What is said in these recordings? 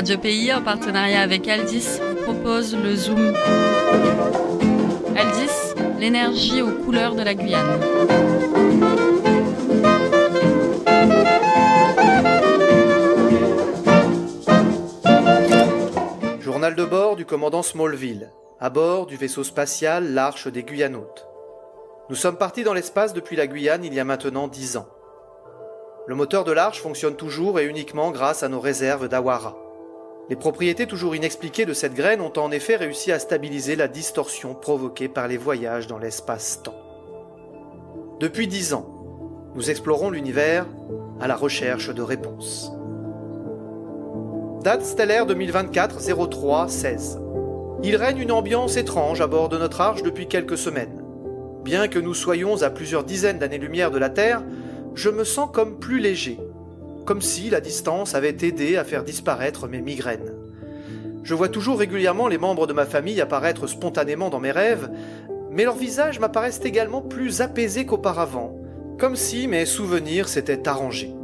Radio Pays, en partenariat avec Aldis, vous propose le Zoom. Aldis, l'énergie aux couleurs de la Guyane. Journal de bord du commandant Smallville, à bord du vaisseau spatial l'Arche des Guyanautes. Nous sommes partis dans l'espace depuis la Guyane il y a maintenant 10 ans. Le moteur de l'Arche fonctionne toujours et uniquement grâce à nos réserves d'Awara. Les propriétés toujours inexpliquées de cette graine ont en effet réussi à stabiliser la distorsion provoquée par les voyages dans l'espace-temps. Depuis 10 ans, nous explorons l'univers à la recherche de réponses. Date stellaire 2024-03-16. Il règne une ambiance étrange à bord de notre Arche depuis quelques semaines. Bien que nous soyons à plusieurs dizaines d'années-lumière de la Terre, je me sens comme plus léger, comme si la distance avait aidé à faire disparaître mes migraines. Je vois toujours régulièrement les membres de ma famille apparaître spontanément dans mes rêves, mais leurs visages m'apparaissent également plus apaisés qu'auparavant, comme si mes souvenirs s'étaient arrangés.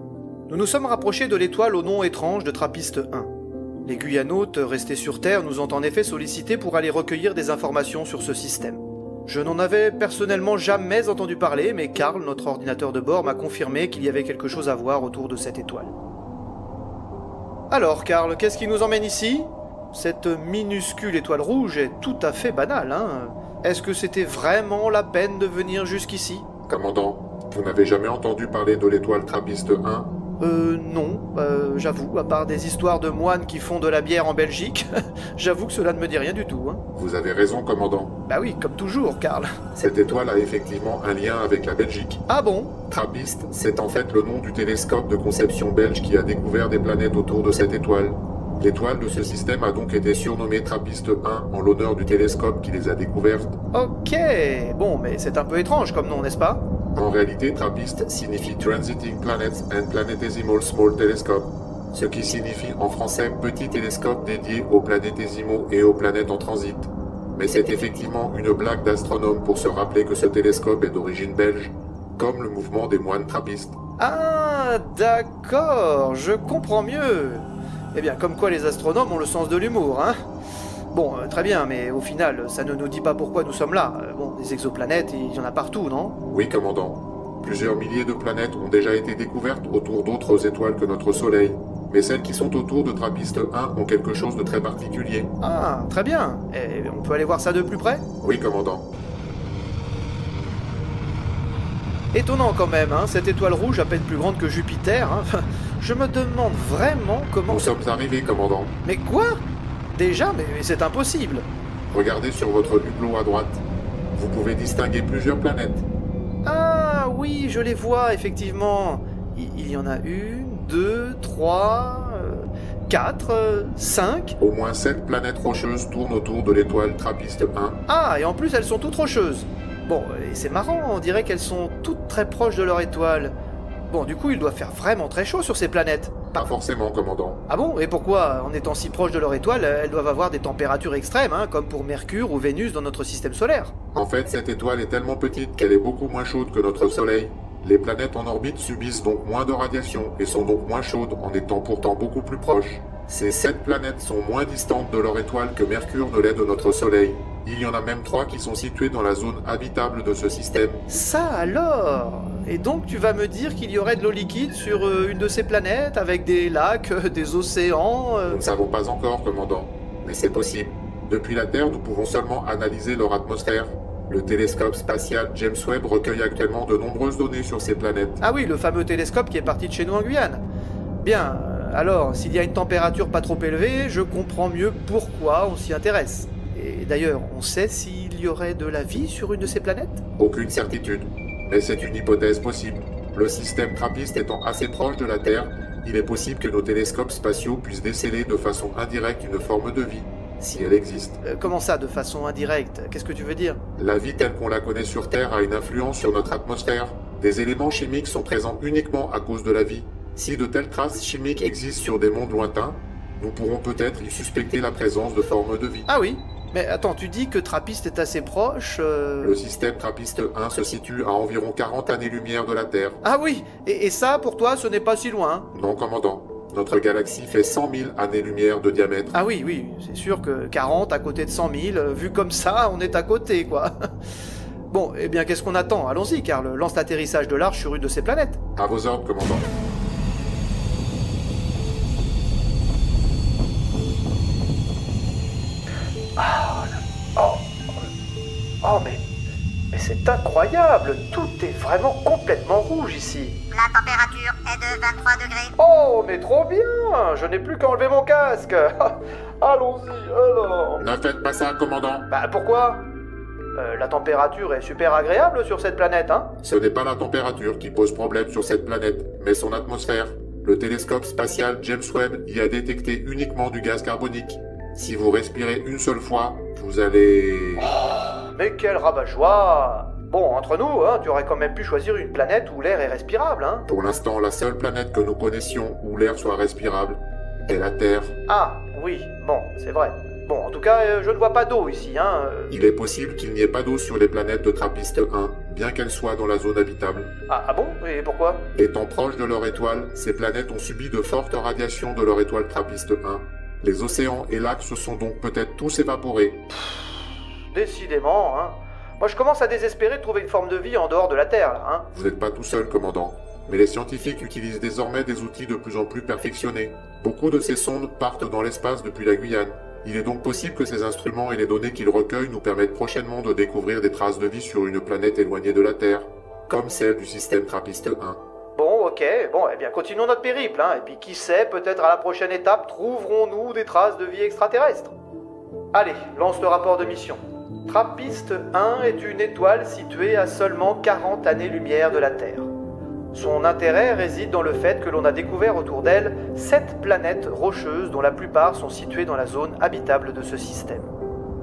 Nous nous sommes rapprochés de l'étoile au nom étrange de Trappiste 1. Les Guyanautes restés sur Terre nous ont en effet sollicités pour aller recueillir des informations sur ce système. Je n'en avais personnellement jamais entendu parler, mais Karl, notre ordinateur de bord, m'a confirmé qu'il y avait quelque chose à voir autour de cette étoile. Alors, Karl, qu'est-ce qui nous emmène ici ? Cette minuscule étoile rouge est tout à fait banale, hein ? Est-ce que c'était vraiment la peine de venir jusqu'ici ? Commandant, vous n'avez jamais entendu parler de l'étoile Trappiste 1 ? Non, j'avoue, à part des histoires de moines qui font de la bière en Belgique, j'avoue que cela ne me dit rien du tout, hein. Vous avez raison, commandant. Bah oui, comme toujours, Karl. Cette étoile a effectivement un lien avec la Belgique. Ah bon ? Trappiste, c'est en fait le nom du télescope de conception belge qui a découvert des planètes autour de cette étoile. L'étoile de ce système a donc été surnommée Trappiste 1 en l'honneur du télescope qui les a découvertes. Ok, bon, mais c'est un peu étrange comme nom, n'est-ce pas ? En réalité, Trappiste signifie Transiting Planets and Planetesimal Small Telescope, ce qui signifie en français petit télescope dédié aux planétésimaux et aux planètes en transit. Mais c'est effectivement une blague d'astronome pour se rappeler que ce télescope est d'origine belge, comme le mouvement des moines trappistes. Ah, d'accord, je comprends mieux. Eh bien, comme quoi les astronomes ont le sens de l'humour, hein ? Bon, très bien, mais au final, ça ne nous dit pas pourquoi nous sommes là. Bon, des exoplanètes, il y en a partout, non ? Oui, commandant. Plusieurs milliers de planètes ont déjà été découvertes autour d'autres étoiles que notre Soleil. Mais celles qui sont autour de Trappiste 1 ont quelque chose de très particulier. Ah, très bien. Et on peut aller voir ça de plus près ? Oui, commandant. Étonnant quand même, hein, cette étoile rouge à peine plus grande que Jupiter. Hein. Je me demande vraiment comment... Nous sommes arrivés, commandant. Mais quoi ? Déjà, mais c'est impossible. Regardez sur votre hublot à droite. Vous pouvez distinguer plusieurs planètes. Ah oui, je les vois, effectivement. Il y en a 1, 2, 3, 4, 5. Au moins 7 planètes rocheuses tournent autour de l'étoile Trappiste 1. Ah, et en plus elles sont toutes rocheuses. Bon, et c'est marrant, on dirait qu'elles sont toutes très proches de leur étoile. Bon, du coup, il doit faire vraiment très chaud sur ces planètes. Pas forcément, commandant. Ah bon ? Et pourquoi, en étant si proches de leur étoile, elles doivent avoir des températures extrêmes, hein, comme pour Mercure ou Vénus dans notre système solaire ? En fait, cette étoile est tellement petite qu'elle est beaucoup moins chaude que notre Soleil. Les planètes en orbite subissent donc moins de radiation et sont donc moins chaudes en étant pourtant beaucoup plus proches. Ces 7 planètes sont moins distantes de leur étoile que Mercure ne l'est de notre Soleil. Il y en a même 3 qui sont situées dans la zone habitable de ce système. Ça alors ? Et donc tu vas me dire qu'il y aurait de l'eau liquide sur une de ces planètes, avec des lacs, des océans Nous ne savons pas encore, commandant, mais c'est possible. Depuis la Terre, nous pouvons seulement analyser leur atmosphère. Le télescope spatial James Webb recueille actuellement de nombreuses données sur ces planètes. Ah oui, le fameux télescope qui est parti de chez nous en Guyane. Bien, alors, s'il y a une température pas trop élevée, je comprends mieux pourquoi on s'y intéresse. Et d'ailleurs, on sait s'il y aurait de la vie sur une de ces planètes ? Aucune certitude, mais c'est une hypothèse possible. Le système trappiste étant assez proche de la Terre, il est possible que nos télescopes spatiaux puissent déceler de façon indirecte une forme de vie, si elle existe. Comment ça, de façon indirecte ? Qu'est-ce que tu veux dire ? La vie telle qu'on la connaît sur Terre a une influence sur notre atmosphère. Des éléments chimiques sont présents uniquement à cause de la vie. Si de telles traces chimiques existent sur des mondes lointains, nous pourrons peut-être y suspecter la présence de formes de vie. Ah oui ? Mais attends, tu dis que Trappiste est assez proche Le système Trappiste 1 se situe à environ 40 années-lumière de la Terre. Ah oui, et ça, pour toi, ce n'est pas si loin. Non, commandant. Notre galaxie fait 100 000 années-lumière de diamètre. Ah oui, oui, c'est sûr que 40 à côté de 100 000, vu comme ça, on est à côté, quoi. Bon, eh bien, qu'est-ce qu'on attend? Allons-y, Karl, lance l'atterrissage de l'arche sur une de ces planètes. À vos ordres, commandant. Oh, mais c'est incroyable, tout est vraiment complètement rouge ici. La température est de 23 degrés. Oh, mais trop bien, je n'ai plus qu'à enlever mon casque. Allons-y, alors. Ne faites pas ça, commandant. Bah, pourquoi? La température est super agréable sur cette planète, hein? Ce n'est pas la température qui pose problème sur cette planète, mais son atmosphère. Le télescope spatial James Webb y a détecté uniquement du gaz carbonique. Si vous respirez une seule fois, vous allez... Mais quel rabat-joie! Bon, entre nous, hein, tu aurais quand même pu choisir une planète où l'air est respirable, hein? Pour l'instant, la seule planète que nous connaissions où l'air soit respirable est la Terre. Ah, oui, bon, c'est vrai. Bon, en tout cas, je ne vois pas d'eau ici, hein. Il est possible qu'il n'y ait pas d'eau sur les planètes de Trappist 1, bien qu'elles soient dans la zone habitable. Ah bon? Et pourquoi? Étant proches de leur étoile, ces planètes ont subi de fortes radiations de leur étoile Trappist 1. Les océans et lacs se sont donc peut-être tous évaporés. Décidément, hein. Moi, je commence à désespérer de trouver une forme de vie en dehors de la Terre, là, hein. Vous n'êtes pas tout seul, commandant. Mais les scientifiques utilisent désormais des outils de plus en plus perfectionnés. Beaucoup de ces sondes partent dans l'espace depuis la Guyane. Il est donc possible que ces instruments et les données qu'ils recueillent nous permettent prochainement de découvrir des traces de vie sur une planète éloignée de la Terre, comme celle du système Trappist 1. Bon, ok, bon, eh bien, continuons notre périple, hein. Et puis, qui sait, peut-être à la prochaine étape, trouverons-nous des traces de vie extraterrestre. Allez, lance le rapport de mission. Trappist 1 est une étoile située à seulement 40 années-lumière de la Terre. Son intérêt réside dans le fait que l'on a découvert autour d'elle 7 planètes rocheuses dont la plupart sont situées dans la zone habitable de ce système.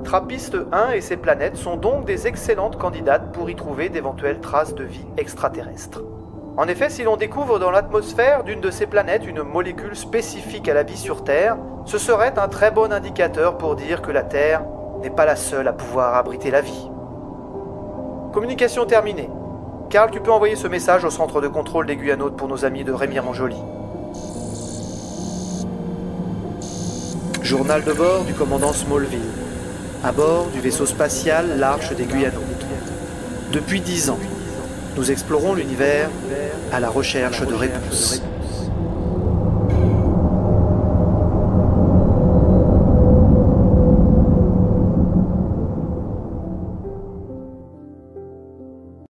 Trappist 1 et ses planètes sont donc des excellentes candidates pour y trouver d'éventuelles traces de vie extraterrestre. En effet, si l'on découvre dans l'atmosphère d'une de ces planètes une molécule spécifique à la vie sur Terre, ce serait un très bon indicateur pour dire que la Terre n'est pas la seule à pouvoir abriter la vie. Communication terminée. Karl, tu peux envoyer ce message au centre de contrôle des Guyanautes pour nos amis de Rémy-Ranjoli. Journal de bord du commandant Smallville. À bord du vaisseau spatial l'Arche des Guyanautes. Depuis 10 ans, nous explorons l'univers à la recherche de réponses.